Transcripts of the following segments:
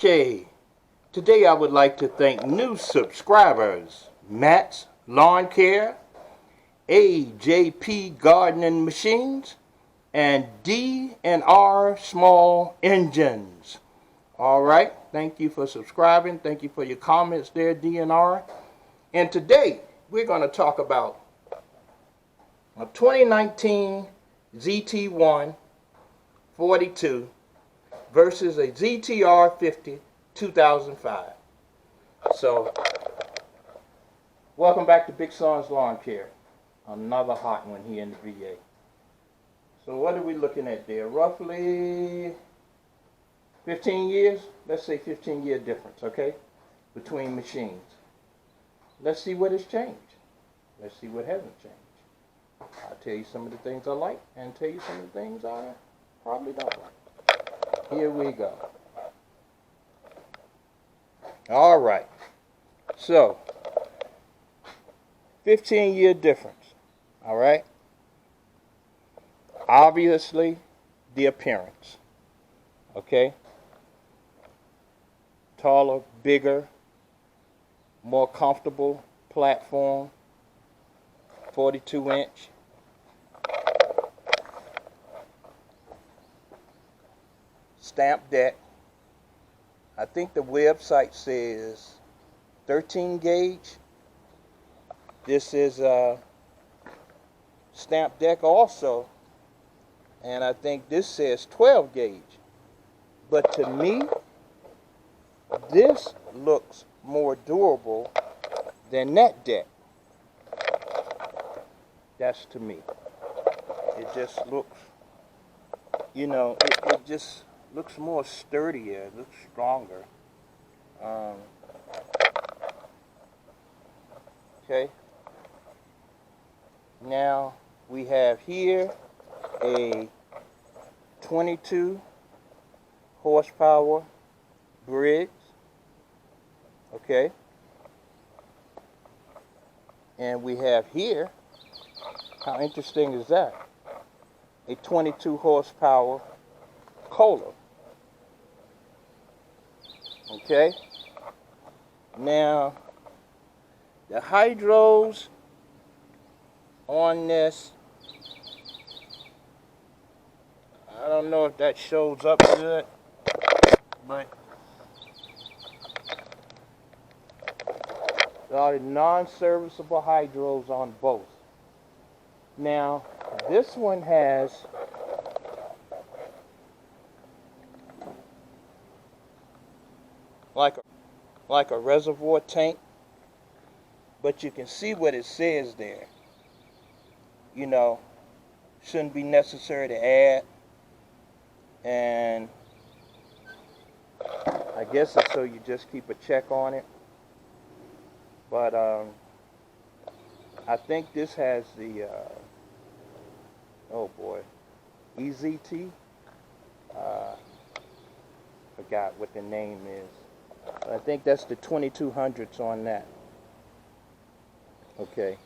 Okay, today I would like to thank new subscribers, Matt's Lawn Care, AJP Gardening Machines, and D&R Small Engines. Alright, thank you for subscribing. Thank you for your comments there, D&R. And today, we're going to talk about a 2019 ZT1 42 versus a ZTR 50 2005. So, welcome back to Big Son's Lawn Care. Another hot one here in the VA. So what are we looking at there? Roughly 15 years? Let's say 15-year difference, okay? Between machines. Let's see what has changed. Let's see what hasn't changed. I'll tell you some of the things I like and tell you some of the things I probably don't like. Here we go. Alright. So, 15-year difference. Alright? Obviously, the appearance. Okay? Taller, bigger, more comfortable platform. 42-inch. Stamp deck. I think the website says 13 gauge. This is a stamp deck also, and I think this says 12 gauge. But to me, this looks more durable than that deck. That's to me. It just looks, you know, it just looks more sturdier, it looks stronger. Okay. Now we have here a 22 horsepower Briggs. Okay. And we have here, how interesting is that? A 22 horsepower Kohler. Okay. Now, the hydros on this, I don't know if that shows up good, but there are non-serviceable hydros on both. Now, this one has like a reservoir tank, but you can see what it says there. You know, shouldn't be necessary to add, and I guess it's so you just keep a check on it. But I think this has the oh boy, EZT. Forgot what the name is. I think that's the 2200s on that. Okay.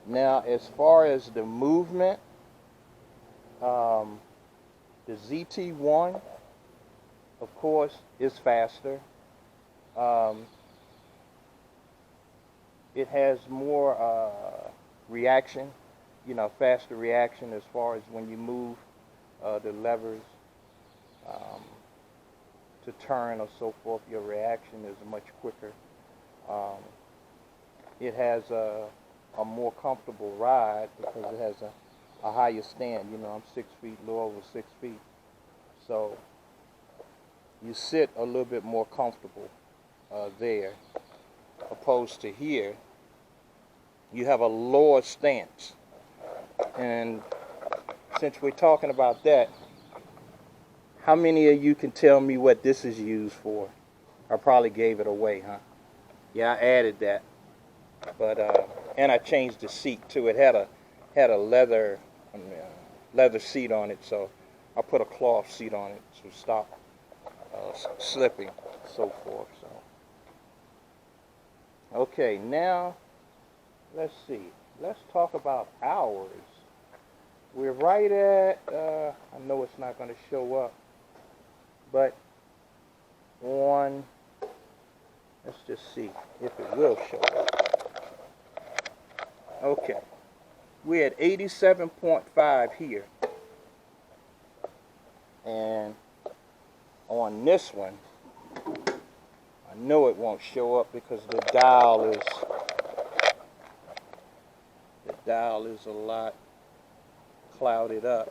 Now, as far as the movement, the ZT1, of course, is faster. It has more reaction, you know, faster reaction as far as when you move the levers to turn or so forth. Your reaction is much quicker. It has a more comfortable ride because it has a higher stand. You know, I'm 6 feet, a little over 6 feet. So you sit a little bit more comfortable there, opposed to here. You have a lower stance. And since we're talking about that, how many of you can tell me what this is used for? I probably gave it away, huh? Yeah, I added that. But and I changed the seat too. It had a leather seat on it, so I put a cloth seat on it to stop slipping, so forth. So okay, now let's see. Let's talk about hours. We're right at, I know it's not going to show up, but on on, let's just see if it will show up. Okay, we're at 87.5 here. And on this one, I know it won't show up because the dial is a lot clouded up.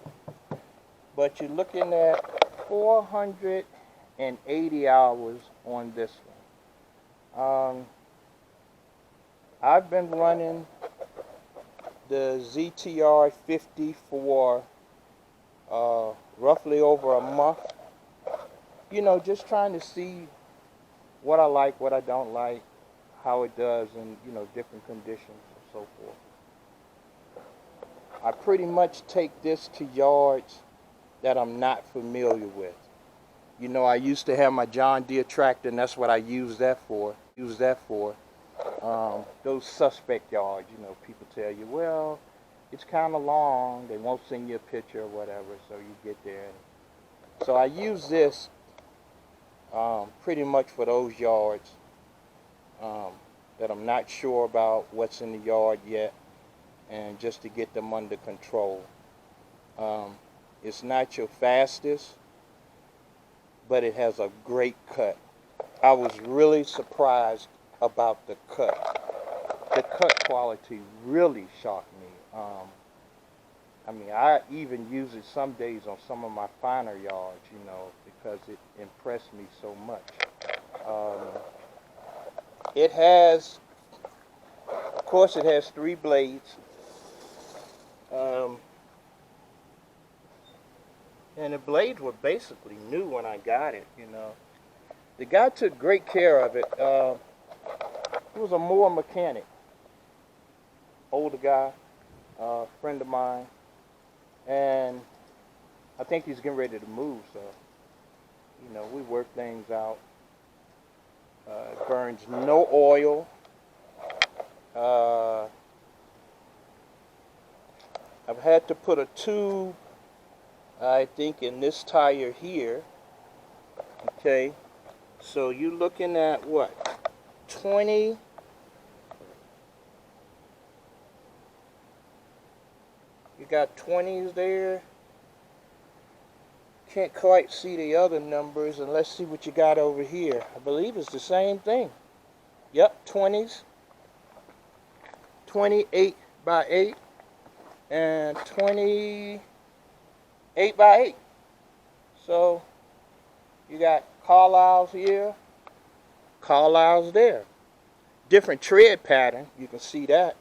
But you're looking at 480 hours on this one. I've been running the ZTR 50 for roughly over a month. You know, just trying to see what I like, what I don't like, how it does in, you know, different conditions and so forth. I pretty much take this to yards that I'm not familiar with. You know, I used to have my John Deere tractor, and that's what I use that for. Those suspect yards, you know, people tell you, well, it's kind of long. They won't send you a picture or whatever, so you get there. So I use this pretty much for those yards that I'm not sure about what's in the yard yet, and just to get them under control. It's not your fastest, but it has a great cut. I was really surprised about the cut. The cut quality really shocked me. I mean, I even use it some days on some of my finer yards, you know, because it impressed me so much. It has, of course, it has 3 blades. And the blades were basically new when I got it, you know. The guy took great care of it. He was a mower mechanic, older guy, friend of mine, and I think he's getting ready to move, so, you know, we work things out. It burns no oil. I've had to put a tube, I think, in this tire here. Okay, so you're looking at what, 20? You got 20s there. Can't quite see the other numbers, and let's see what you got over here. I believe it's the same thing. Yep, 20s. 28 by 8 and 28 by 8. So you got Carlisle's here, Carlisle's there. Different tread pattern, you can see that.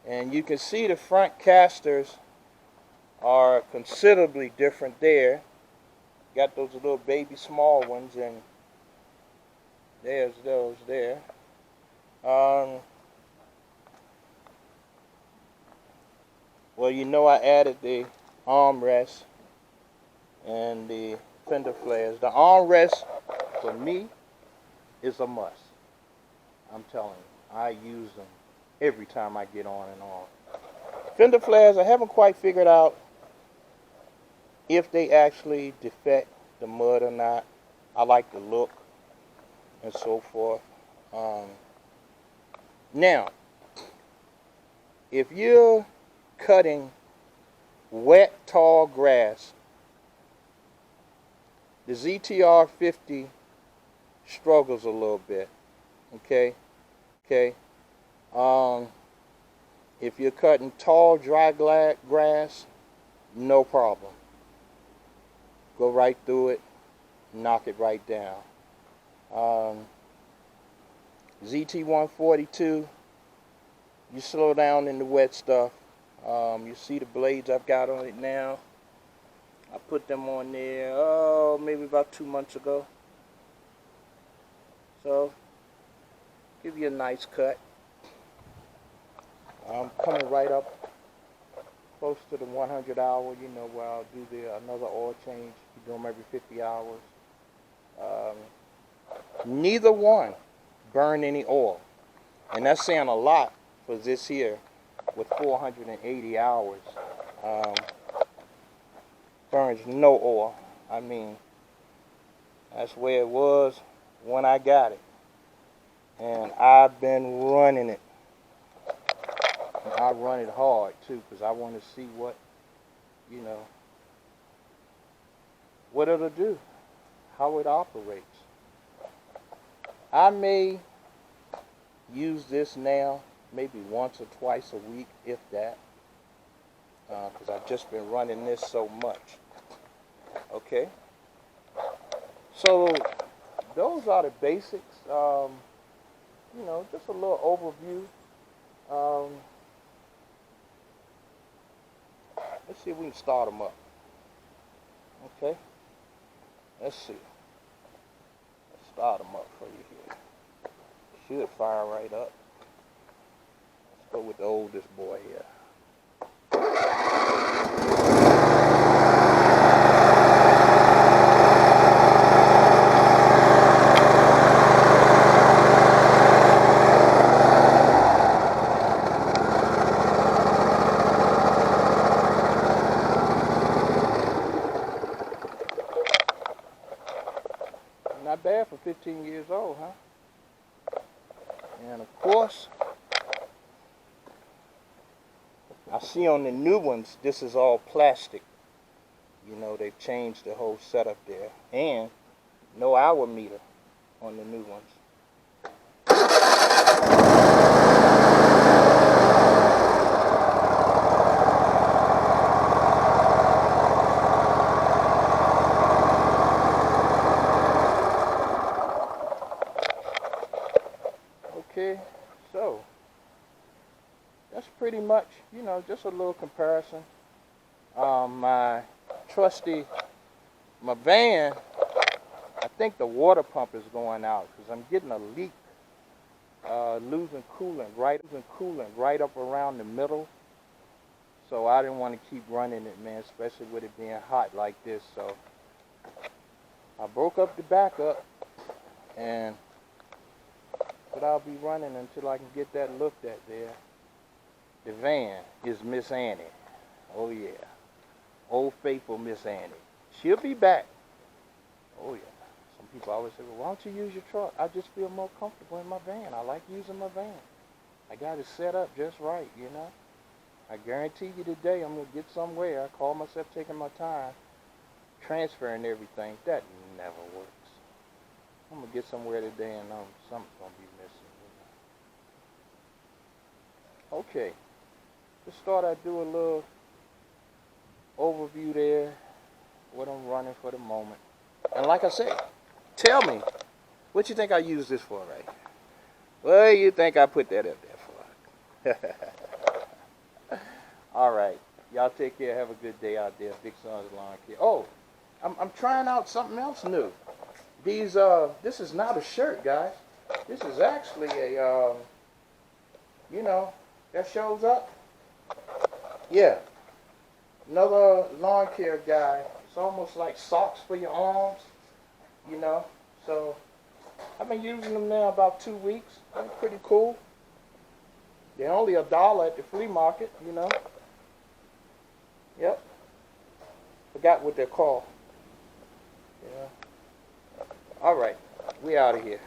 And you can see the front casters are considerably different there. Got those little baby small ones, and there's those there. Well, you know, I added the armrest and the fender flares. The armrest, for me, is a must. I'm telling you, I use them every time I get on and on. Fender flares, I haven't quite figured out if they actually defect the mud or not. I like the look and so forth. Now, if you're cutting wet, tall grass, the ZTR 50 struggles a little bit. Okay. If you're cutting tall, dry grass, no problem. Go right through it, knock it right down. ZT142, you slow down in the wet stuff. You see the blades I've got on it now. I put them on there, maybe about 2 months ago. So, give you a nice cut. I'm coming right up close to the 100 hour, you know, where I'll do another oil change. You do them every 50 hours. Neither one burn any oil. And that's saying a lot for this here with 480 hours. Burns no oil. I mean, that's where it was when I got it. And I've been running it. And I run it hard too, because I want to see what, you know, what it'll do, how it operates. I may use this now maybe once or twice a week, if that, because I've just been running this so much. Okay, so those are the basics. You know, just a little overview. Let's see if we can start them up. Okay, let's see. Let's start them up for you here. Should fire right up. Let's go with the oldest boy here. Not bad for 15 years old, huh? And of course, I see on the new ones, this is all plastic. You know, they've changed the whole setup there. And no hour meter on the new ones. Okay, so that's pretty much, you know, just a little comparison. My trusty, my van, I think the water pump is going out because I'm getting a leak, losing coolant right up around the middle. So I didn't want to keep running it, man, especially with it being hot like this. So I broke up the backup, and but I'll be running until I can get that looked at there. The van is Miss Annie. Oh yeah. Old faithful Miss Annie. She'll be back. Oh yeah. Some people always say, well, why don't you use your truck? I just feel more comfortable in my van. I like using my van. I got it set up just right, you know. I guarantee you today I'm going to get somewhere. I call myself taking my time, transferring everything. That never works. I'm going to get somewhere today and something's going to be missing. You know? Okay. Just thought I'd do a little overview there, what I'm running for the moment. And like I said, tell me, what you think I use this for, right? What do you think I put that up there for? All right. Y'all take care. Have a good day out there. Big Son's Lawn Care. Oh, I'm trying out something else new. This is not a shirt, guys. This is actually a, you know, that shows up. Yeah. Another lawn care guy. It's almost like socks for your arms, you know. So I've been using them now about 2 weeks. They're pretty cool. They're only $1 at the flea market, you know. Yep. Forgot what they're called. Yeah. All right. We out of here.